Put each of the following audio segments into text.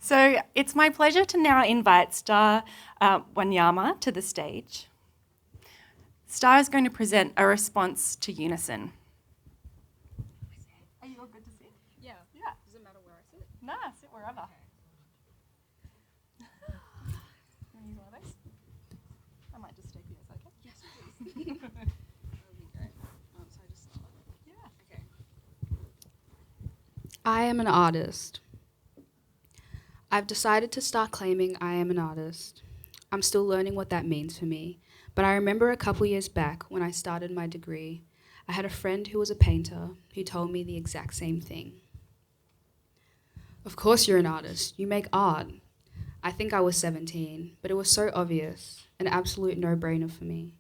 So it's my pleasure to now invite Star Wanyama to the stage. Star is going to present a response to Unison. Are you all good to sit? Yeah. Does it matter where I sit? No, sit wherever. Okay. Can you use one of those? I might just stay here, is that okay? Yes, please. That would be great. So I just start. Yeah. Okay. I am an artist. I've decided to start claiming I am an artist. I'm still learning what that means for me, but I remember a couple years back when I started my degree, I had a friend who was a painter who told me the exact same thing. Of course you're an artist. You make art. I think I was 17, but it was so obvious, an absolute no-brainer for me.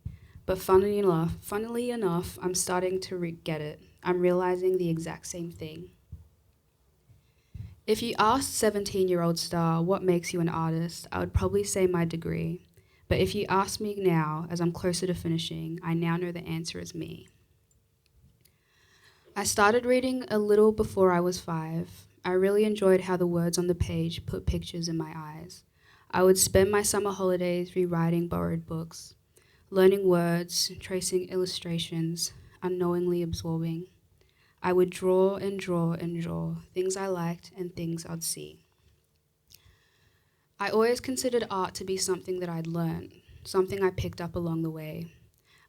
But funnily enough, I'm starting to get it. I'm realizing the exact same thing. If you asked 17-year-old Star what makes you an artist, I would probably say my degree. But if you ask me now, as I'm closer to finishing, I now know the answer is me. I started reading a little before I was 5. I really enjoyed how the words on the page put pictures in my eyes. I would spend my summer holidays rewriting borrowed books, learning words, tracing illustrations, unknowingly absorbing. I would draw and draw and draw, things I liked and things I'd see. I always considered art to be something that I'd learned, something I picked up along the way.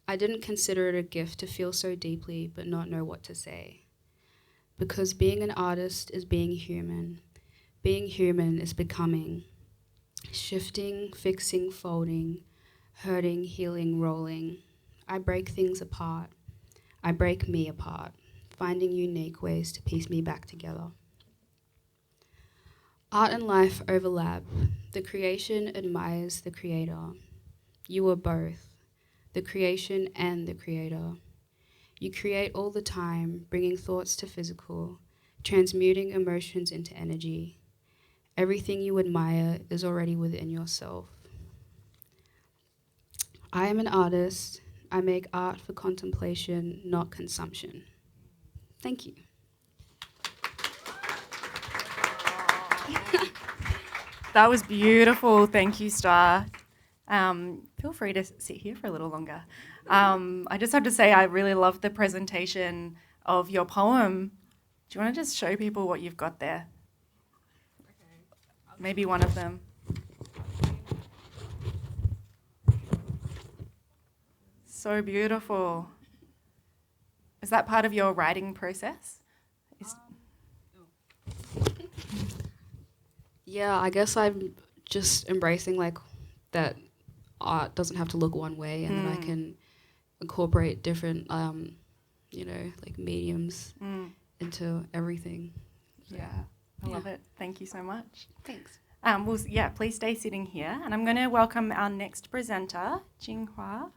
I didn't consider it a gift to feel so deeply but not know what to say. Because being an artist is being human. Being human is becoming. Shifting, fixing, folding, hurting, healing, rolling. I break things apart. I break me apart, finding unique ways to piece me back together. Art and life overlap. The creation admires the creator. You are both, the creation and the creator. You create all the time, bringing thoughts to physical, transmuting emotions into energy. Everything you admire is already within yourself. I am an artist. I make art for contemplation, not consumption. Thank you. That was beautiful. Thank you, Star. Feel free to sit here for a little longer. I just have to say I really loved the presentation of your poem. Do you want to just show people what you've got there? Okay. Maybe one of them. So beautiful. Is that part of your writing process? Yeah, I guess I'm just embracing that art doesn't have to look one way, and that I can incorporate different, mediums into everything. So, Yeah, I love it. Thank you so much. Thanks. Please stay sitting here, and I'm going to welcome our next presenter, Jinghua.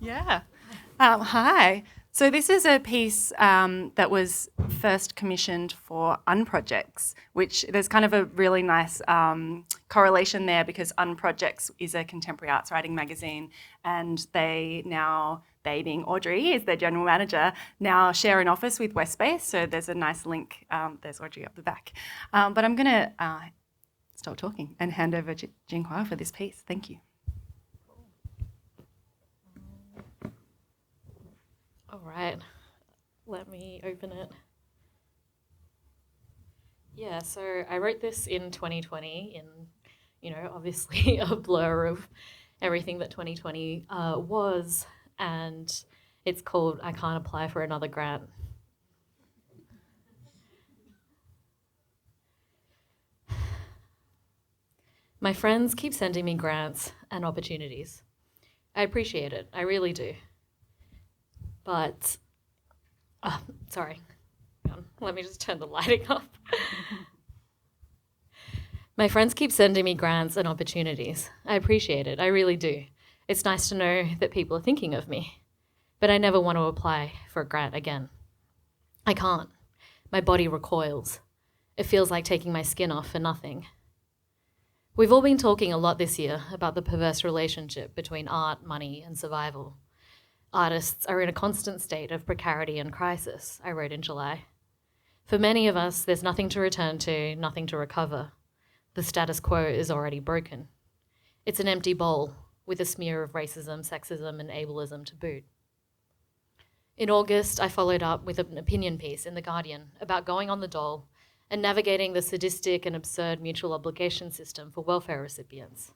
Yeah. Hi. So this is a piece that was first commissioned for Unprojects, which there's kind of a really nice correlation there because Unprojects is a contemporary arts writing magazine, and they being Audrey is their general manager, now share an office with Westbase. So there's a nice link. There's Audrey up the back. But I'm going to stop talking and hand over to Jinghua for this piece. Thank you. All right, let me open it. Yeah, so I wrote this in 2020 in, obviously a blur of everything that 2020 was, and it's called I Can't Apply for Another Grant. My friends keep sending me grants and opportunities. I appreciate it, I really do. But, sorry, let me just turn the lighting up. My friends keep sending me grants and opportunities. I appreciate it, I really do. It's nice to know that people are thinking of me, but I never want to apply for a grant again. I can't. My body recoils. It feels like taking my skin off for nothing. We've all been talking a lot this year about the perverse relationship between art, money, and survival. Artists are in a constant state of precarity and crisis, I wrote in July. For many of us, there's nothing to return to, nothing to recover. The status quo is already broken. It's an empty bowl with a smear of racism, sexism, and ableism to boot. In August, I followed up with an opinion piece in The Guardian about going on the dole and navigating the sadistic and absurd mutual obligation system for welfare recipients.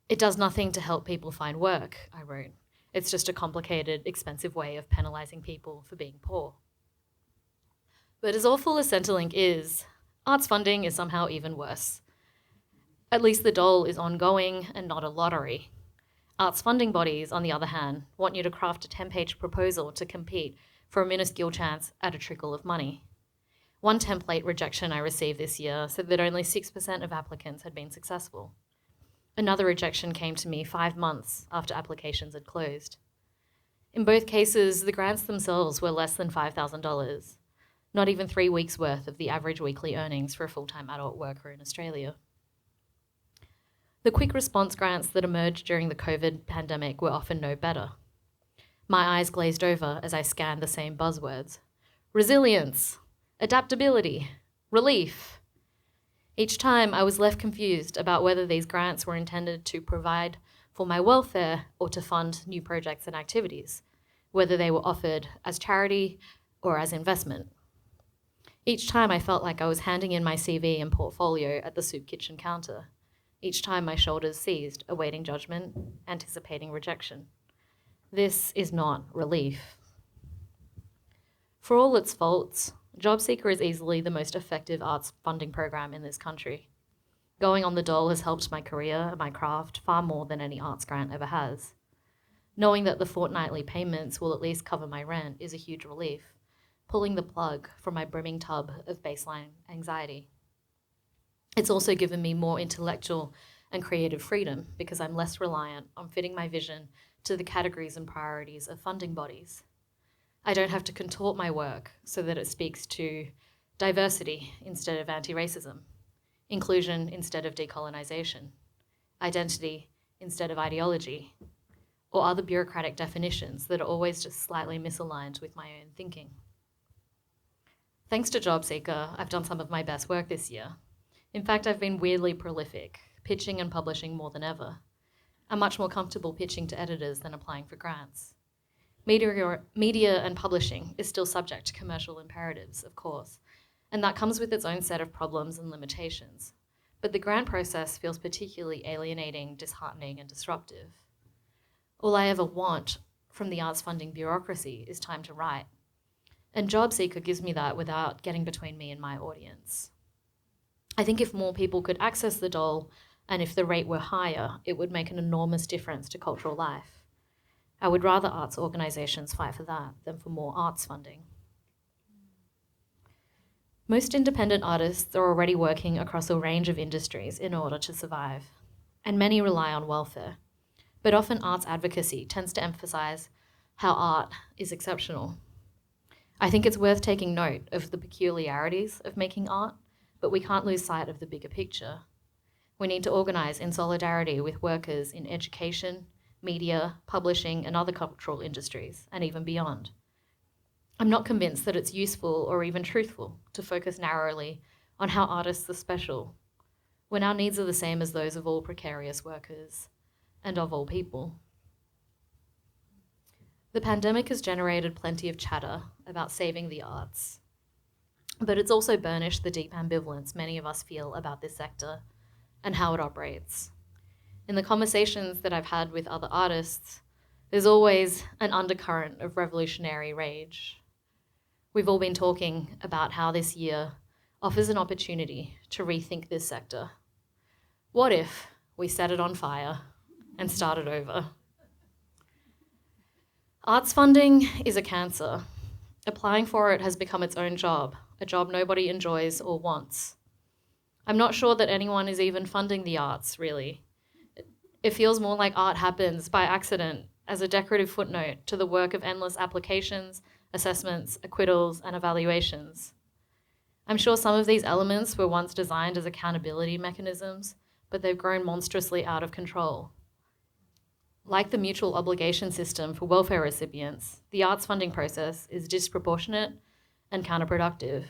It does nothing to help people find work, I wrote. It's just a complicated, expensive way of penalising people for being poor. But as awful as Centrelink is, arts funding is somehow even worse. At least the dole is ongoing and not a lottery. Arts funding bodies, on the other hand, want you to craft a 10-page proposal to compete for a minuscule chance at a trickle of money. One template rejection I received this year said that only 6% of applicants had been successful. Another rejection came to me 5 months after applications had closed. In both cases, the grants themselves were less than $5,000, not even 3 weeks' worth of the average weekly earnings for a full-time adult worker in Australia. The quick response grants that emerged during the COVID pandemic were often no better. My eyes glazed over as I scanned the same buzzwords: resilience, adaptability, relief. Each time I was left confused about whether these grants were intended to provide for my welfare or to fund new projects and activities, whether they were offered as charity or as investment. Each time I felt like I was handing in my CV and portfolio at the soup kitchen counter. Each time my shoulders seized, awaiting judgment, anticipating rejection. This is not relief. For all its faults, JobSeeker is easily the most effective arts funding program in this country. Going on the dole has helped my career and my craft far more than any arts grant ever has. Knowing that the fortnightly payments will at least cover my rent is a huge relief, pulling the plug from my brimming tub of baseline anxiety. It's also given me more intellectual and creative freedom because I'm less reliant on fitting my vision to the categories and priorities of funding bodies. I don't have to contort my work so that it speaks to diversity instead of anti-racism, inclusion instead of decolonization, identity instead of ideology, or other bureaucratic definitions that are always just slightly misaligned with my own thinking. Thanks to JobSeeker, I've done some of my best work this year. In fact, I've been weirdly prolific, pitching and publishing more than ever. I'm much more comfortable pitching to editors than applying for grants. Media and publishing is still subject to commercial imperatives, of course, and that comes with its own set of problems and limitations. But the grant process feels particularly alienating, disheartening, and disruptive. All I ever want from the arts funding bureaucracy is time to write, and JobSeeker gives me that without getting between me and my audience. I think if more people could access the dole, and if the rate were higher, it would make an enormous difference to cultural life. I would rather arts organisations fight for that than for more arts funding. Most independent artists are already working across a range of industries in order to survive, and many rely on welfare. But often arts advocacy tends to emphasise how art is exceptional. I think it's worth taking note of the peculiarities of making art, but we can't lose sight of the bigger picture. We need to organise in solidarity with workers in education, media, publishing, and other cultural industries, and even beyond. I'm not convinced that it's useful or even truthful to focus narrowly on how artists are special, when our needs are the same as those of all precarious workers and of all people. The pandemic has generated plenty of chatter about saving the arts, but it's also burnished the deep ambivalence many of us feel about this sector and how it operates. In the conversations that I've had with other artists, there's always an undercurrent of revolutionary rage. We've all been talking about how this year offers an opportunity to rethink this sector. What if we set it on fire and started over? Arts funding is a cancer. Applying for it has become its own job, a job nobody enjoys or wants. I'm not sure that anyone is even funding the arts, really. It feels more like art happens by accident as a decorative footnote to the work of endless applications, assessments, acquittals, and evaluations. I'm sure some of these elements were once designed as accountability mechanisms, but they've grown monstrously out of control. Like the mutual obligation system for welfare recipients, the arts funding process is disproportionate and counterproductive.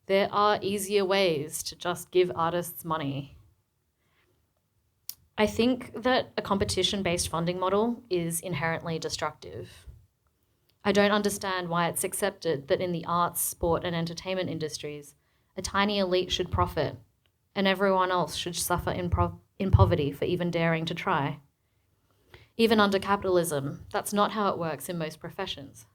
There are easier ways to just give artists money. I think that a competition-based funding model is inherently destructive. I don't understand why it's accepted that in the arts, sport, and entertainment industries, a tiny elite should profit and everyone else should suffer in poverty for even daring to try. Even under capitalism, that's not how it works in most professions.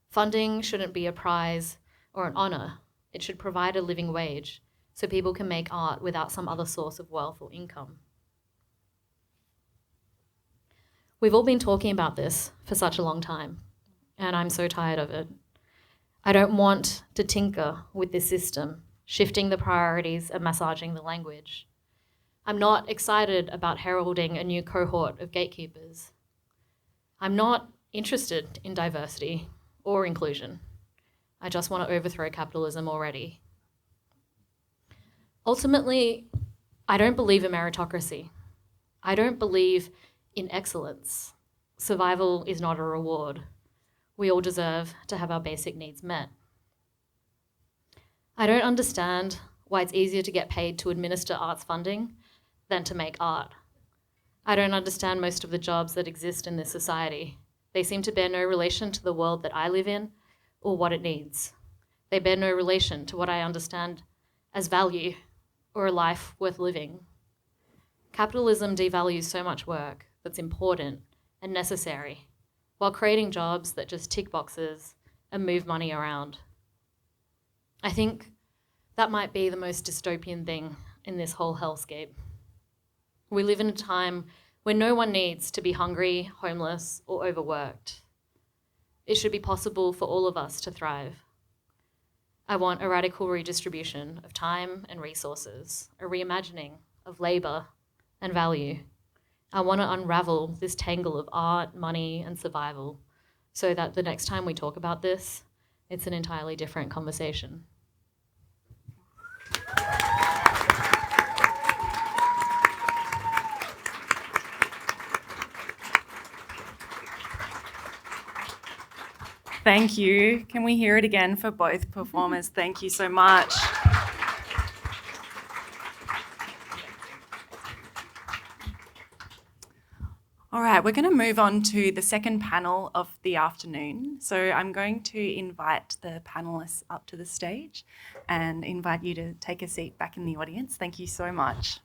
Funding shouldn't be a prize or an honor. It should provide a living wage so people can make art without some other source of wealth or income. We've all been talking about this for such a long time, and I'm so tired of it. I don't want to tinker with this system, shifting the priorities and massaging the language. I'm not excited about heralding a new cohort of gatekeepers. I'm not interested in diversity or inclusion. I just want to overthrow capitalism already. Ultimately, I don't believe in meritocracy. I don't believe in excellence. Survival is not a reward. We all deserve to have our basic needs met. I don't understand why it's easier to get paid to administer arts funding than to make art. I don't understand most of the jobs that exist in this society. They seem to bear no relation to the world that I live in or what it needs. They bear no relation to what I understand as value or a life worth living. Capitalism devalues so much work that's important and necessary while creating jobs that just tick boxes and move money around. I think that might be the most dystopian thing in this whole hellscape. We live in a time when no one needs to be hungry, homeless, or overworked. It should be possible for all of us to thrive. I want a radical redistribution of time and resources, a reimagining of labour and value. I want to unravel this tangle of art, money, and survival so that the next time we talk about this, it's an entirely different conversation. Thank you. Can we hear it again for both performers? Thank you so much. All right, we're going to move on to the second panel of the afternoon. So I'm going to invite the panelists up to the stage and invite you to take a seat back in the audience. Thank you so much.